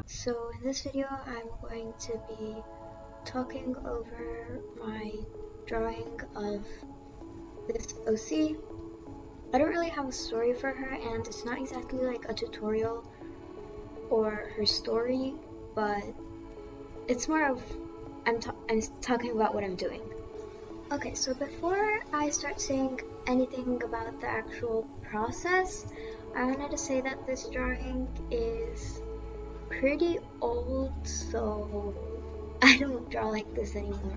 So in this video I'm going to be talking over my drawing of this OC. I don't really have a story for her, and it's not exactly like a tutorial or her story, but it's more of I'm talking about what I'm doing. Okay, so before I start saying anything about the actual process, I wanted to say that this drawing is pretty old, so I don't draw like this anymore.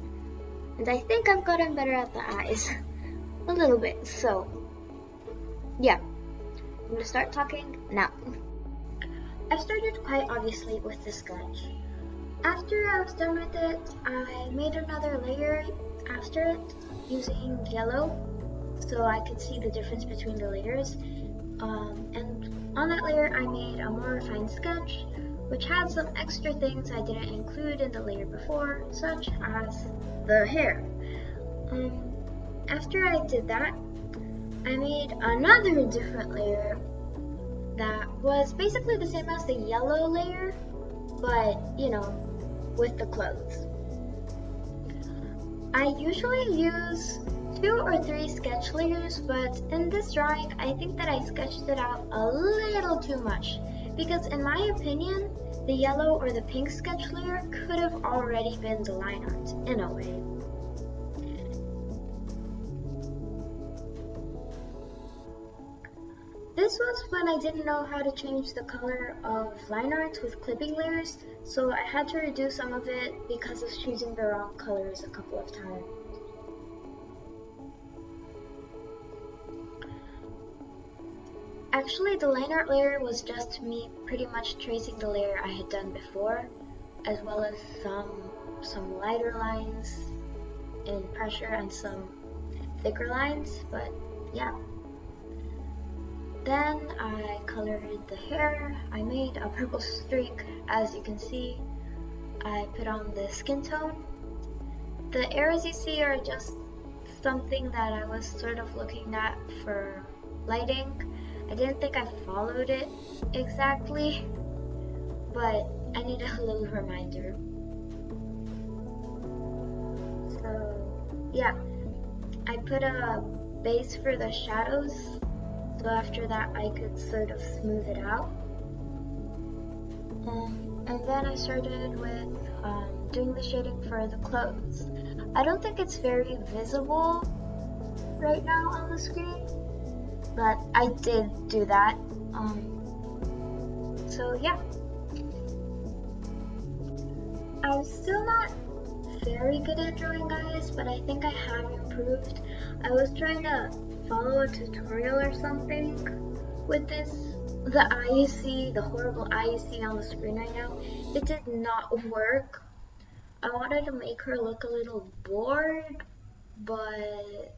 And I think I've gotten better at the eyes. A little bit, so yeah. I'm gonna start talking now. I started quite obviously with the sketch. After I was done with it, I made another layer after it using yellow so I could see the difference between the layers. And on that layer I made a more refined sketch which had some extra things I didn't include in the layer before, such as the hair. After I did that, I made another different layer that was basically the same as the yellow layer, but you know, with the clothes. I usually use 2 or 3 sketch layers, but in this drawing I think that I sketched it out a little too much, because in my opinion, the yellow or the pink sketch layer could have already been the line art, in a way. This was when I didn't know how to change the color of line art with clipping layers, so I had to redo some of it because of choosing the wrong colors a couple of times. Actually, the line art layer was just me pretty much tracing the layer I had done before, as well as some lighter lines in pressure and some thicker lines, but yeah. Then I colored the hair. I made a purple streak, as you can see. I put on the skin tone. The arrows you see are just something that I was sort of looking at for lighting. I didn't think I followed it exactly, but I need a little reminder. So yeah, I put a base for the shadows, so after that I could sort of smooth it out. And then I started with doing the shading for the clothes. I don't think it's very visible right now on the screen, but I did do that. So yeah. I'm still not very good at drawing eyes, but I think I have improved. I was trying to follow a tutorial or something with this. The eye you see, the horrible eye you see on the screen right now, it did not work. I wanted to make her look a little bored, but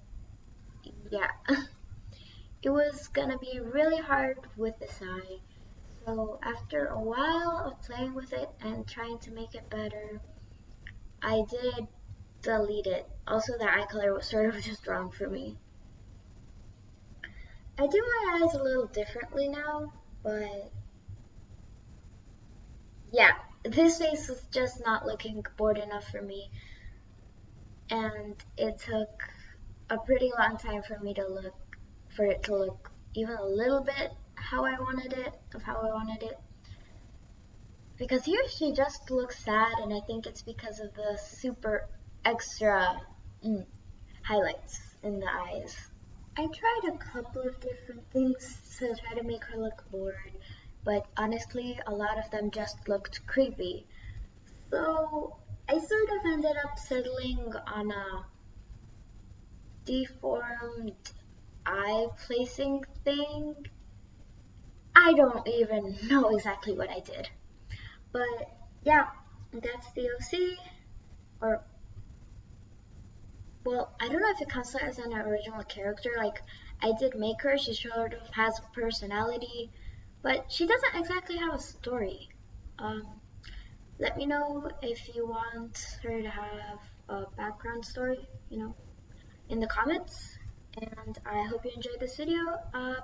yeah. It was gonna be really hard with this eye. So after a while of playing with it and trying to make it better, I did delete it. Also, the eye color was sort of just wrong for me. I do my eyes a little differently now, but yeah, this face was just not looking bored enough for me, and it took a pretty long time for it to look even a little bit how I wanted it. Because here she just looks sad, and I think it's because of the super extra highlights in the eyes. I tried a couple of different things to try to make her look bored, but honestly, a lot of them just looked creepy. So I sort of ended up settling on a deformed eye placing thing. I don't even know exactly what I did. But yeah, that's the OC. Or, well, I don't know if it counts as an original character. Like, I did make her, she sort of has a personality, but she doesn't exactly have a story. Let me know if you want her to have a background story, in the comments. And I hope you enjoyed this video.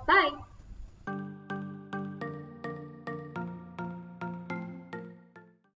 Bye!